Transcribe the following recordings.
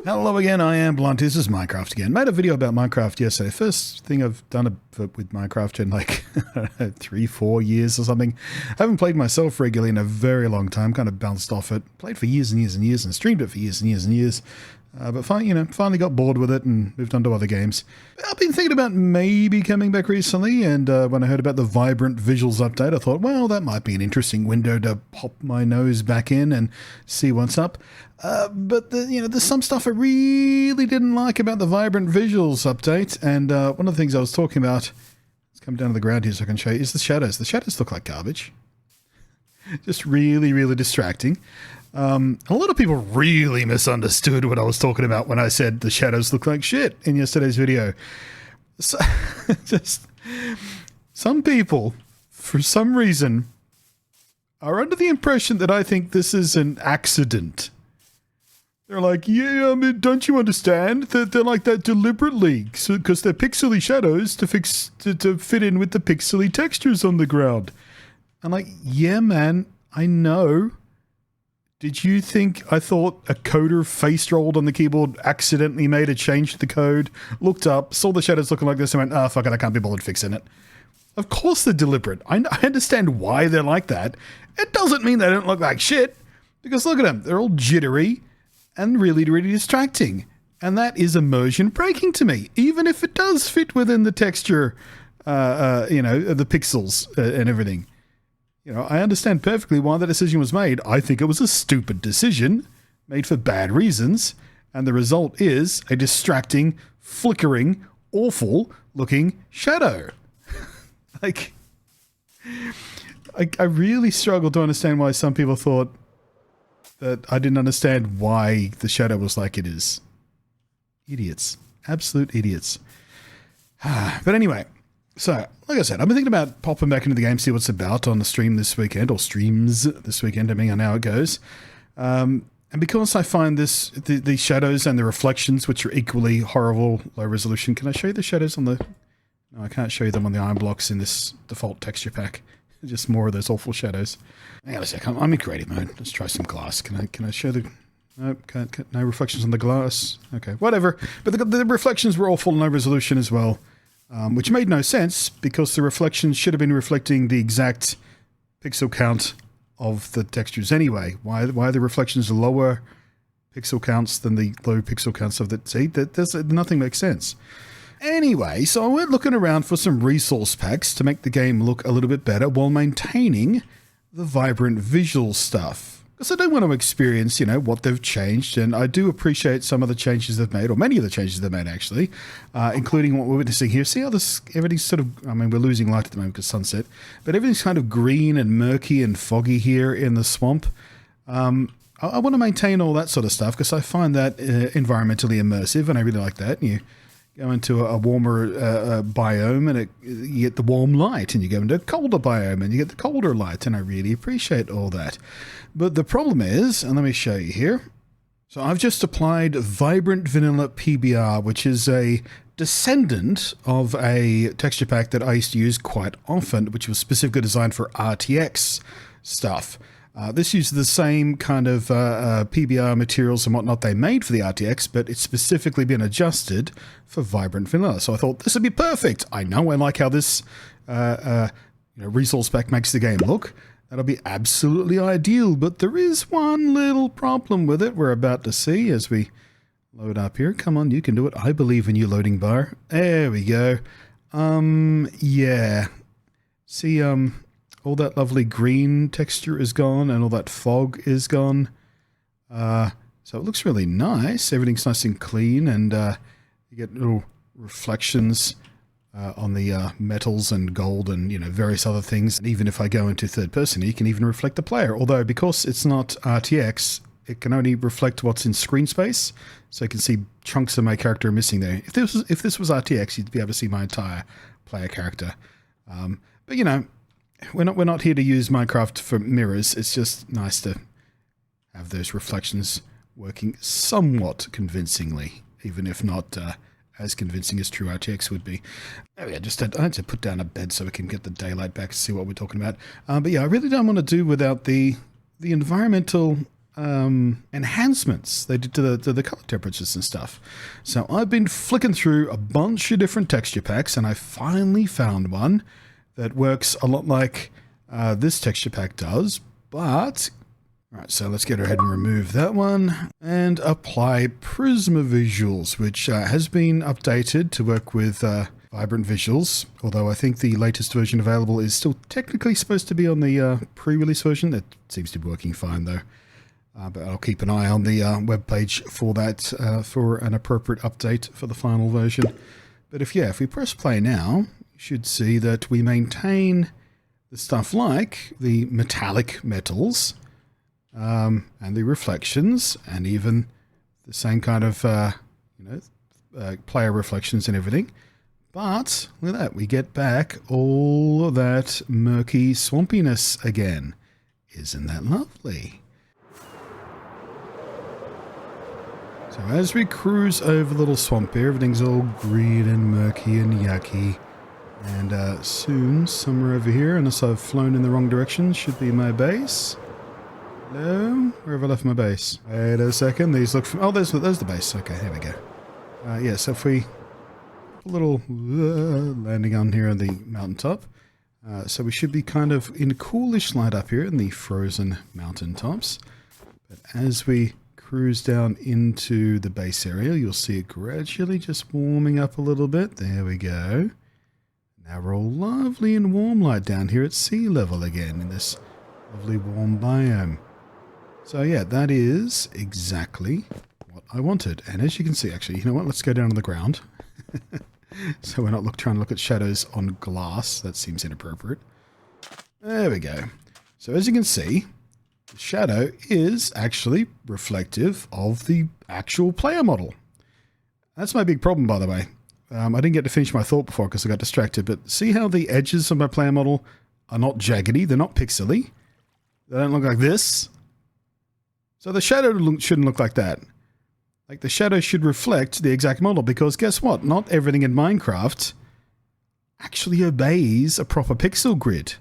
Hello again, I am Blunt. This is Minecraft again. Made a video about Minecraft yesterday. First thing I've done with Minecraft in like 3-4 years or something. I haven't played myself regularly in a very long time. Kind of bounced off it. Played for years and years and years and streamed it for years and years and years. But finally got bored with it and moved on to other games. I've been thinking about maybe coming back recently, and when I heard about the Vibrant Visuals update, I thought, well, that might be an interesting window to pop my nose back in and see what's up. But there's some stuff I really didn't like about the Vibrant Visuals update, and one of the things I was talking about, let's come down to the ground here so I can show you, is the shadows. The shadows look like garbage. Just really, really distracting. A lot of people really misunderstood what I was talking about when I said the shadows look like shit in yesterday's video. So, just some people, for some reason, are under the impression that I think this is an accident. They're like, yeah, I mean, don't you understand that they're like that deliberately, because they're pixely shadows to fit in with the pixely textures on the ground. I'm like, yeah, man, I know. Did you think I thought a coder face rolled on the keyboard, accidentally made a change to the code, looked up, saw the shadows looking like this, and went, oh, fuck it, I can't be bothered fixing it? Of course they're deliberate. I understand why they're like that. It doesn't mean they don't look like shit, because look at them. They're all jittery and really, really distracting. And that is immersion breaking to me, even if it does fit within the texture, the pixels and everything. I understand perfectly why that decision was made. I think it was a stupid decision, made for bad reasons, and the result is a distracting, flickering, awful-looking shadow. I really struggle to understand why some people thought that I didn't understand why the shadow was like it is. Idiots. Absolute idiots. But anyway, so, like I said, I've been thinking about popping back into the game, see what's about on the stream this weekend, or streams this weekend, depending on how it goes. And because I find the shadows and the reflections, which are equally horrible, low resolution, can I show you the shadows on the... No, I can't show you them on the iron blocks in this default texture pack. Just more of those awful shadows. Hang on a sec, I'm in creative mode. Let's try some glass. Can I show the... No, can't, no reflections on the glass. Okay, whatever. But the reflections were awful, low resolution as well. Which made no sense, because the reflections should have been reflecting the exact pixel count of the textures anyway. Why are the reflections lower pixel counts than the low pixel counts of the... See, nothing makes sense. Anyway, so I went looking around for some resource packs to make the game look a little bit better while maintaining the vibrant visual stuff. Because I do want to experience, what they've changed, and I do appreciate some of the changes they've made, or many of the changes they've made, actually, including what we're witnessing here. See how everything's sort of, I mean, we're losing light at the moment because sunset, but everything's kind of green and murky and foggy here in the swamp. I want to maintain all that sort of stuff because I find that environmentally immersive, and I really like that. You go into a warmer biome and you get the warm light, and you go into a colder biome and you get the colder light, and I really appreciate all that. But the problem is, and let me show you here. So I've just applied Vibrant Vanilla PBR, which is a descendant of a texture pack that I used to use quite often, which was specifically designed for RTX stuff. This uses the same kind of PBR materials and whatnot they made for the RTX, but it's specifically been adjusted for Vibrant Vanilla. So I thought this would be perfect. I know I like how this resource pack makes the game look. That'll be absolutely ideal, but there is one little problem with it we're about to see as we load up here. Come on, you can do it. I believe in you, loading bar. There we go. Yeah. See, all that lovely green texture is gone, and all that fog is gone. So it looks really nice. Everything's nice and clean, and you get little reflections on the metals and gold and, various other things. And even if I go into third person, you can even reflect the player. Although, because it's not RTX, it can only reflect what's in screen space. So you can see chunks of my character missing there. If this was RTX, you'd be able to see my entire player character. But, we're not here to use Minecraft for mirrors. It's just nice to have those reflections working somewhat convincingly, even if not as convincing as true RTX would be. Oh yeah, I had to put down a bed so we can get the daylight back to see what we're talking about. But yeah, I really don't want to do without the environmental enhancements they did to the color temperatures and stuff. So I've been flicking through a bunch of different texture packs, and I finally found one that works a lot like this texture pack does, but... Alright, so let's get ahead and remove that one and apply Prisma Visuals, which has been updated to work with vibrant visuals, although I think the latest version available is still technically supposed to be on the pre-release version. It seems to be working fine though. But I'll keep an eye on the webpage for that for an appropriate update for the final version. But if we press play now, you should see that we maintain the stuff like the metallic metals and the reflections, and even the same kind of player reflections and everything. But look at that, we get back all of that murky swampiness again. Isn't that lovely? So as we cruise over the little swamp here, everything's all green and murky and yucky. And soon, somewhere over here, unless I've flown in the wrong direction, should be my base. Hello? Where have I left my base? Wait a second, these look... Oh, there's the base. Okay, here we go. Yeah, so if we... A little landing on here on the mountaintop. So we should be kind of in coolish light up here in the frozen mountaintops. But as we cruise down into the base area, you'll see it gradually just warming up a little bit. There we go. Now we're all lovely and warm light down here at sea level again in this lovely warm biome. So yeah, that is exactly what I wanted. And as you can see, actually, you know what? Let's go down on the ground. So we're not trying to look at shadows on glass. That seems inappropriate. There we go. So as you can see, the shadow is actually reflective of the actual player model. That's my big problem, by the way. I didn't get to finish my thought before because I got distracted, but see how the edges of my player model are not jaggedy, they're not pixely. They don't look like this. So the shadow shouldn't look like that. Like, the shadow should reflect the exact model, because guess what? Not everything in Minecraft actually obeys a proper pixel grid.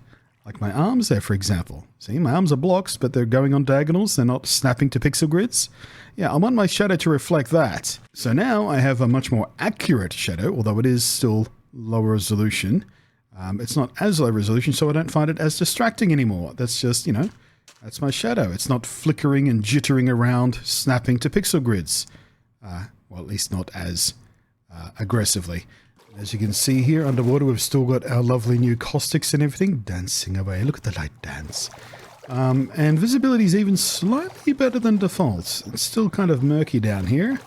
Like my arms there, for example. See, my arms are blocks, but they're going on diagonals. They're not snapping to pixel grids. Yeah, I want my shadow to reflect that. So now I have a much more accurate shadow, although it is still lower resolution. It's not as low resolution, so I don't find it as distracting anymore. That's just, that's my shadow. It's not flickering and jittering around, snapping to pixel grids. Well, at least not as aggressively. As you can see here, underwater, we've still got our lovely new caustics and everything dancing away. Look at the light dance. And visibility is even slightly better than default. It's still kind of murky down here,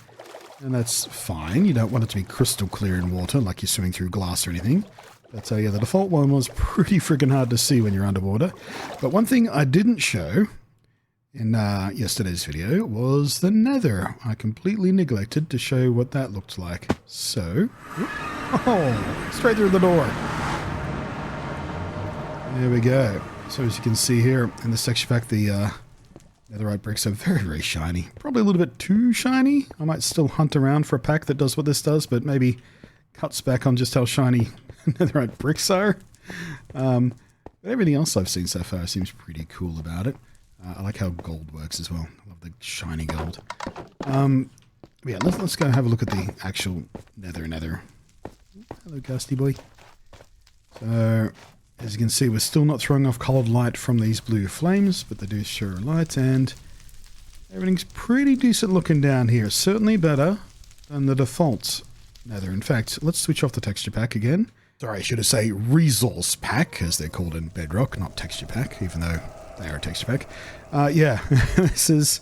and that's fine. You don't want it to be crystal clear in water, like you're swimming through glass or anything. But yeah, the default one was pretty freaking hard to see when you're underwater. But one thing I didn't show in yesterday's video was the nether. I completely neglected to show what that looked like. So, straight through the door. There we go. So as you can see here in the texture pack, the netherite bricks are very, very shiny. Probably a little bit too shiny. I might still hunt around for a pack that does what this does, but maybe cuts back on just how shiny netherite bricks are. But everything else I've seen so far seems pretty cool about it. I like how gold works as well. I love the shiny gold. Yeah, let's go have a look at the actual nether. Hello, Gusty boy. So, as you can see, we're still not throwing off colored light from these blue flames, but they do show light, and everything's pretty decent looking down here. Certainly better than the default nether. In fact, let's switch off the texture pack again. Sorry, I should have said resource pack, as they're called in Bedrock, not texture pack, even though they are a texture pack. Yeah, this is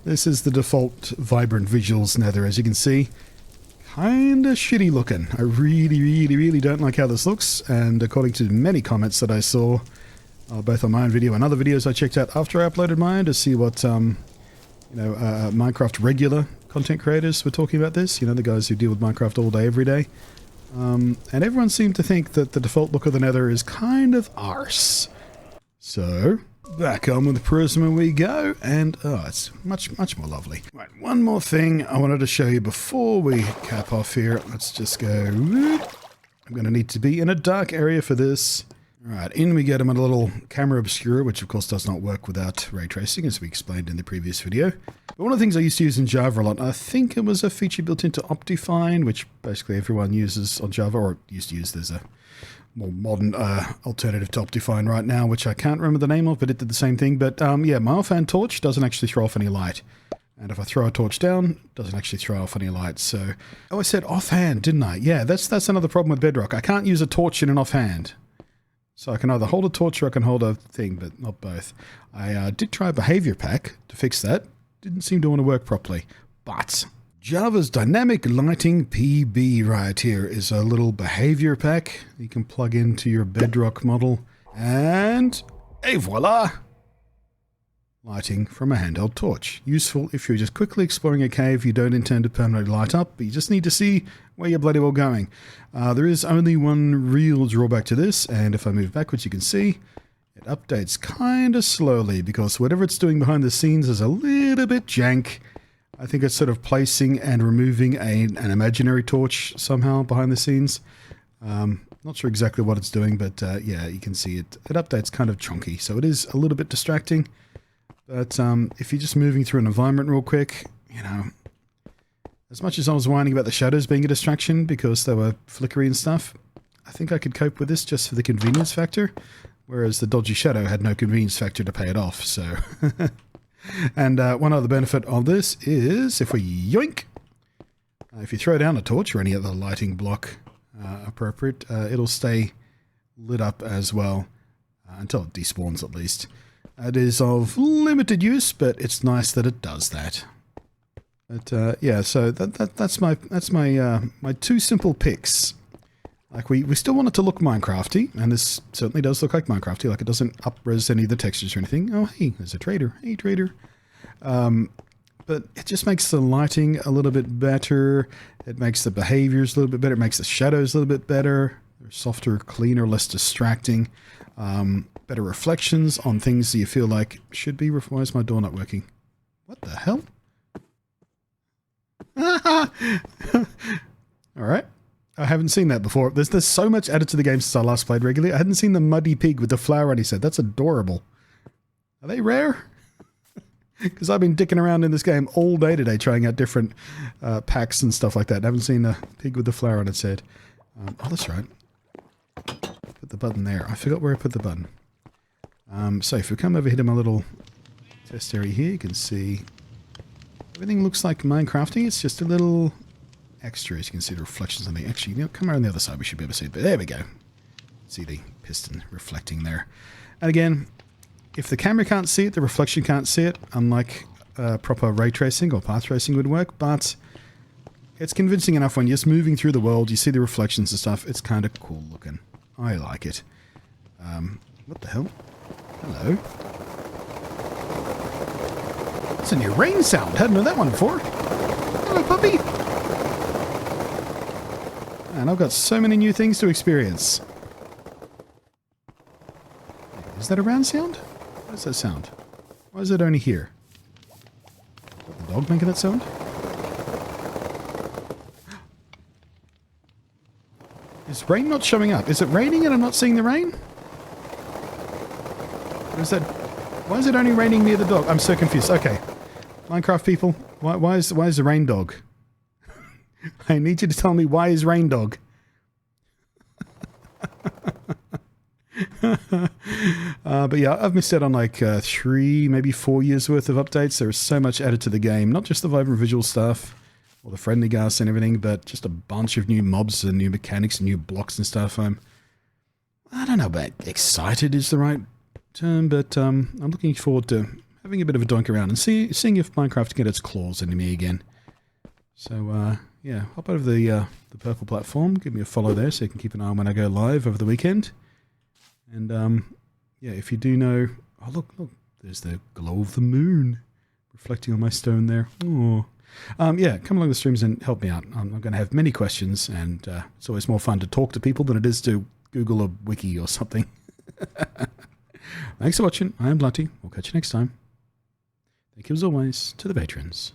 the default vibrant visuals nether, as you can see. Kinda shitty looking. I really don't like how this looks, and according to many comments that I saw, both on my own video and other videos I checked out after I uploaded mine to see what Minecraft regular content creators were talking about this, the guys who deal with Minecraft all day, every day. And everyone seemed to think that the default look of the nether is kind of arse. So, back on with the Prisma we go, and it's much more lovely. Right, one more thing I wanted to show you before we cap off here. Let's just go. I'm going to need to be in a dark area for this. Alright, in we get him a little camera obscura, which of course does not work without ray tracing, as we explained in the previous video. But one of the things I used to use in Java a lot, I think it was a feature built into Optifine, which basically everyone uses on Java, or used to use. There's a more modern alternative to Optifine right now, which I can't remember the name of, but it did the same thing. But yeah, my offhand torch doesn't actually throw off any light. And if I throw a torch down, it doesn't actually throw off any light. So, oh, I said offhand, didn't I? Yeah, that's another problem with Bedrock. I can't use a torch in an offhand. So I can either hold a torch or I can hold a thing, but not both. I did try a behavior pack to fix that. Didn't seem to want to work properly. But Java's Dynamic Lighting PB right here is a little behavior pack you can plug into your Bedrock model. And, et voila! Lighting from a handheld torch. Useful if you're just quickly exploring a cave you don't intend to permanently light up, but you just need to see where you're bloody well going. There is only one real drawback to this, and if I move backwards you can see it updates kind of slowly because whatever it's doing behind the scenes is a little bit jank. I think it's sort of placing and removing an imaginary torch somehow behind the scenes. Not sure exactly what it's doing, but yeah, you can see it updates kind of chunky, so it is a little bit distracting. But if you're just moving through an environment real quick, you know, as much as I was whining about the shadows being a distraction because they were flickery and stuff, I think I could cope with this just for the convenience factor, whereas the dodgy shadow had no convenience factor to pay it off, so... And one other benefit of this is, if we yoink, if you throw down a torch or any other lighting block appropriate, it'll stay lit up as well, until it despawns at least. It is of limited use, but it's nice that it does that. But yeah, so that's my two simple picks. Like we still want it to look Minecrafty, and this certainly does look like Minecrafty. Like it doesn't up-res any of the textures or anything. Oh hey, there's a trader. Hey trader. But it just makes the lighting a little bit better. It makes the behaviors a little bit better. It makes the shadows a little bit better. They're softer, cleaner, less distracting. Better reflections on things that you feel like should be. Why is my door not working? What the hell? Alright. I haven't seen that before. There's so much added to the game since I last played regularly. I hadn't seen the muddy pig with the flower on his head. That's adorable. Are they rare? Because I've been dicking around in this game all day today trying out different packs and stuff like that. I haven't seen a pig with the flower on its head. Oh, that's right. Put the button there. I forgot where I put the button. So if we come over here to my little test area here, you can see everything looks like Minecrafty. It's just a little extra, as you can see the reflections on the... Actually, you know, come around the other side, we should be able to see it. But there we go. See the piston reflecting there. And again, if the camera can't see it, the reflection can't see it, unlike proper ray tracing or path tracing would work, but it's convincing enough when you're just moving through the world, you see the reflections and stuff. It's kind of cool looking. I like it. What the hell? Hello. That's a new rain sound. Hadn't heard that one before. Hello, puppy. And I've got so many new things to experience. Is that a round sound? What is that sound? Why is it only here? Is the dog making that sound? Is rain not showing up? Is it raining and I'm not seeing the rain? Or is that... Why is it only raining near the dog? I'm so confused. Okay. Minecraft people, why is the rain dog? I need you to tell me why is rain dog? But yeah, I've missed out on like 3, maybe 4 years worth of updates. There is so much added to the game. Not just the vibrant visual stuff, or the friendly gas and everything, but just a bunch of new mobs and new mechanics and new blocks and stuff. I don't know about excited is the right term, but I'm looking forward to having a bit of a donk around and seeing if Minecraft can get its claws into me again. So yeah, hop over the purple platform, give me a follow there so you can keep an eye on when I go live over the weekend. And yeah, if you do know... Oh, look, there's the glow of the moon reflecting on my stone there. Oh. Yeah, come along the streams and help me out. I'm going to have many questions, and it's always more fun to talk to people than it is to Google a wiki or something. Thanks for watching. I am Bloody. We'll catch you next time. Thank you as always to the patrons.